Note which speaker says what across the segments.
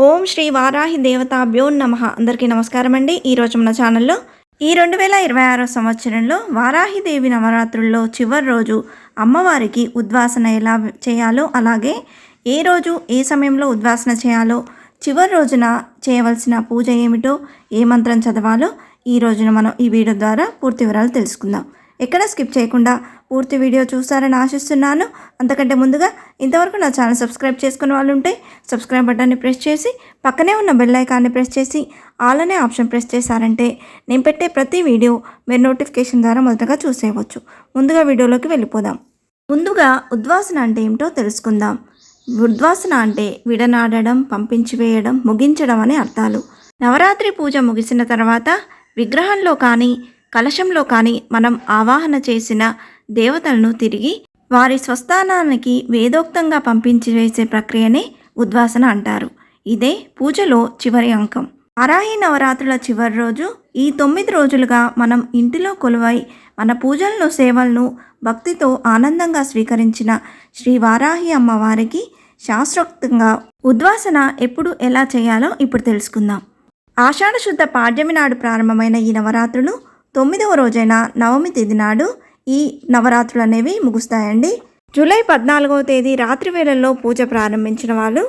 Speaker 1: ఓం శ్రీ వారాహి దేవతాభ్యో నమః. అందరికీ నమస్కారం అండి. ఈరోజు మన ఛానల్లో ఈ 2026 సంవత్సరంలో వారాహిదేవి నవరాత్రుల్లో చివరి రోజు అమ్మవారికి ఉద్వాసన ఎలా చేయాలో, అలాగే ఏ రోజు ఏ సమయంలో ఉద్వాసన చేయాలో, చివరి రోజున చేయవలసిన పూజ ఏమిటో, ఏ మంత్రం చదవాలో ఈ రోజున మనం ఈ వీడియో ద్వారా పూర్తి వివరాలు తెలుసుకుందాం. ఎక్కడ స్కిప్ చేయకుండా పూర్తి వీడియో చూస్తారని ఆశిస్తున్నాను. అంతకంటే ముందుగా ఇంతవరకు నా ఛానల్ సబ్స్క్రైబ్ చేసుకునే వాళ్ళు ఉంటే సబ్స్క్రైబ్ బటన్ని ప్రెస్ చేసి పక్కనే ఉన్న బెల్ ఐకాన్ని ప్రెస్ చేసి ఆల్ అనే ఆప్షన్ ప్రెస్ చేశారంటే నేను పెట్టే ప్రతి వీడియో మీరు నోటిఫికేషన్ ద్వారా మొదటగా చూసేయవచ్చు. ముందుగా వీడియోలోకి వెళ్ళిపోదాం. ముందుగా ఉద్వాసన అంటే ఏమిటో తెలుసుకుందాం. ఉద్వాసన అంటే విడనాడడం, పంపించి వేయడం, ముగించడం అనే అర్థాలు. నవరాత్రి పూజ ముగిసిన తర్వాత విగ్రహంలో కానీ కలశంలో కానీ మనం ఆవాహన చేసిన దేవతలను తిరిగి వారి స్వస్థానానికి వేదోక్తంగా పంపించి వేసే ప్రక్రియనే ఉద్వాసన అంటారు. ఇదే పూజలో చివరి అంకం. వారాహి నవరాత్రుల చివరి రోజు ఈ 9 రోజులుగా మనం ఇంటిలో కొలువై మన పూజలను, సేవలను భక్తితో ఆనందంగా స్వీకరించిన శ్రీ వారాహి అమ్మవారికి శాస్త్రోక్తంగా ఉద్వాసన ఎప్పుడు ఎలా చేయాలో ఇప్పుడు తెలుసుకుందాం. ఆషాఢ శుద్ధ పాడ్యమి నాడు ప్రారంభమైన ఈ నవరాత్రులు 9వ రోజైన నవమి తిథి నాడు ఈ నవరాత్రులు అనేవి ముగుస్తాయండి. జూలై 14వ తేదీ రాత్రి వేళల్లో పూజ ప్రారంభించిన వాళ్ళు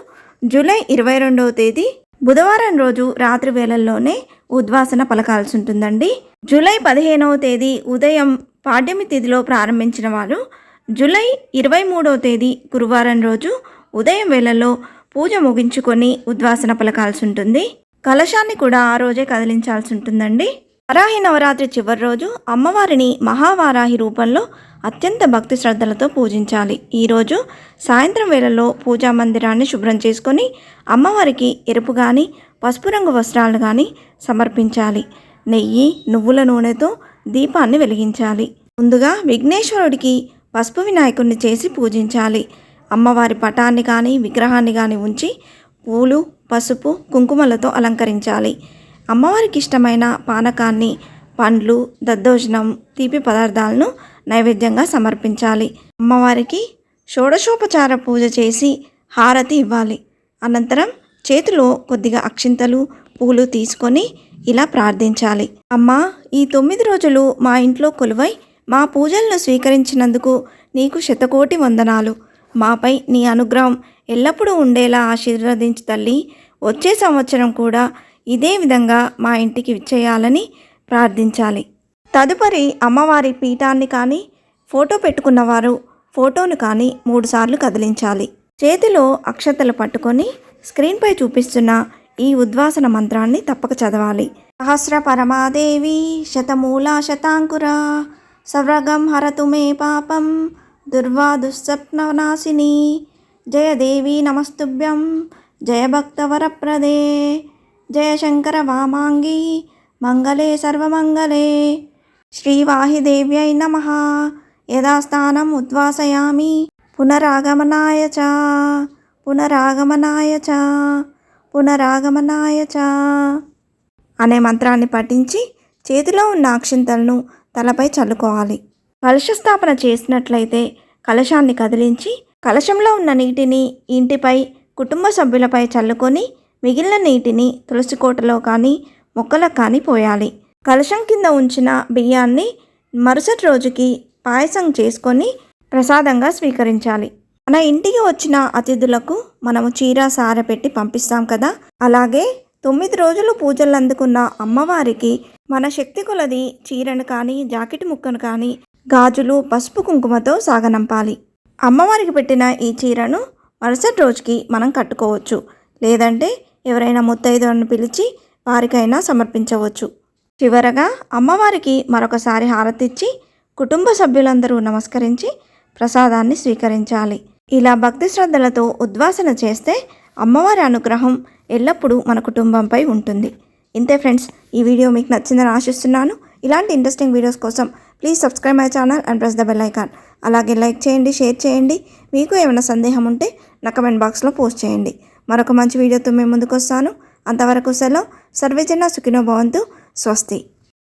Speaker 1: జూలై 22వ తేదీ బుధవారం రోజు రాత్రి వేళల్లోనే ఉద్వాసన పలకాల్సి ఉంటుందండి. జూలై 15వ తేదీ ఉదయం పాడ్యమి తిథిలో ప్రారంభించిన వాళ్ళు జూలై 23వ తేదీ గురువారం రోజు ఉదయం వేళల్లో పూజ ముగించుకొని ఉద్వాసన పలకాల్సి ఉంటుంది. కలశాన్ని కూడా ఆ రోజే కదిలించాల్సి ఉంటుందండి. వారాహి నవరాత్రి చివరి రోజు అమ్మవారిని మహావారాహి రూపంలో అత్యంత భక్తి శ్రద్ధలతో పూజించాలి. ఈరోజు సాయంత్రం వేళల్లో పూజా మందిరాన్ని శుభ్రం చేసుకొని అమ్మవారికి ఎరుపు కానీ పసుపు రంగు వస్త్రాలు కానీ సమర్పించాలి. నెయ్యి, నువ్వుల నూనెతో దీపాన్ని వెలిగించాలి. ముందుగా విఘ్నేశ్వరుడికి పసుపు వినాయకుడిని చేసి పూజించాలి. అమ్మవారి పటాన్ని కానీ విగ్రహాన్ని కానీ ఉంచి పూలు, పసుపు, కుంకుమలతో అలంకరించాలి. అమ్మవారికి ఇష్టమైన పానకాన్ని, పండ్లు, దద్దోజనం, తీపి పదార్థాలను నైవేద్యంగా సమర్పించాలి. అమ్మవారికి షోడశోపచార పూజ చేసి హారతి ఇవ్వాలి. అనంతరం చేతిలో కొద్దిగా అక్షింతలు, పూలు తీసుకొని ఇలా ప్రార్థించాలి. అమ్మా, ఈ 9 రోజులు మా ఇంట్లో కొలువై మా పూజలను స్వీకరించినందుకు నీకు శతకోటి వందనాలు. మాపై నీ అనుగ్రహం ఎల్లప్పుడూ ఉండేలా ఆశీర్వదించు తల్లి. వచ్చే సంవత్సరం కూడా ఇదే విధంగా మా ఇంటికి విచ్చేయాలని ప్రార్థించాలి. తదుపరి అమ్మవారి పీఠాన్ని కానీ ఫోటో పెట్టుకున్నవారు ఫోటోను కానీ 3 సార్లు కదిలించాలి. చేతిలో అక్షతలు పట్టుకొని స్క్రీన్పై చూపిస్తున్న ఈ ఉద్వాసన మంత్రాన్ని తప్పక చదవాలి. సహస్ర పరమాదేవి శతమూలా శతాంకుర సవ్రగం హరతు మే పాపం దుర్వా దుస్సప్ననాశిని జయదేవి నమస్తుభ్యం జయ భక్తవరప్రదే జయ శంకర వామాంగి మంగళే సర్వమంగళే శ్రీవాహిదేవ్యై నమః. యథాస్థానం ఉద్వాసయామి పునరాగమనాయ చ పునరాగమనాయ చ పునరాగమనాయ చ అనే మంత్రాన్ని పఠించి చేతిలో ఉన్న అక్షింతలను తలపై చల్లుకోవాలి. కలశస్థాపన చేసినట్లయితే కలశాన్ని కదిలించి కలశంలో ఉన్న నీటిని ఇంటిపై, కుటుంబ సభ్యులపై చల్లుకొని మిగిలిన నీటిని తులసి కోటలో కానీ మొక్కలకు కానీ పోయాలి. కలశం కింద ఉంచిన బియ్యాన్ని మరుసటి రోజుకి పాయసం చేసుకొని ప్రసాదంగా స్వీకరించాలి. మన ఇంటికి వచ్చిన అతిథులకు మనము చీర, సార పెట్టి పంపిస్తాం కదా, అలాగే 9 రోజులు పూజలు అందుకున్న అమ్మవారికి మన శక్తి కొలది చీరను కానీ, జాకెట్ ముక్కను కానీ, గాజులు, పసుపు, కుంకుమతో సాగనంపాలి. అమ్మవారికి పెట్టిన ఈ చీరను మరుసటి రోజుకి మనం కట్టుకోవచ్చు. లేదంటే ఎవరైనా ముత్తైదులను పిలిచి వారికైనా సమర్పించవచ్చు. చివరగా అమ్మవారికి మరొకసారి హారతిచ్చి కుటుంబ సభ్యులందరూ నమస్కరించి ప్రసాదాన్ని స్వీకరించాలి. ఇలా భక్తి శ్రద్ధలతో ఉద్వాసన చేస్తే అమ్మవారి అనుగ్రహం ఎల్లప్పుడూ మన కుటుంబంపై ఉంటుంది. ఇంతే ఫ్రెండ్స్, ఈ వీడియో మీకు నచ్చిందని ఆశిస్తున్నాను. ఇలాంటి ఇంట్రెస్టింగ్ వీడియోస్ కోసం please subscribe my channel and press the bell icon. అలాగే లైక్ చేయండి, షేర్ చేయండి. మీకు ఏమైనా సందేహం ఉంటే నా కమెంట్ బాక్స్లో పోస్ట్ చేయండి. మరొక మంచి వీడియోతో మేము ముందుకు వస్తాను. అంతవరకు సెలవు. సర్వేజన సుఖినో భవంతు. స్వస్తి.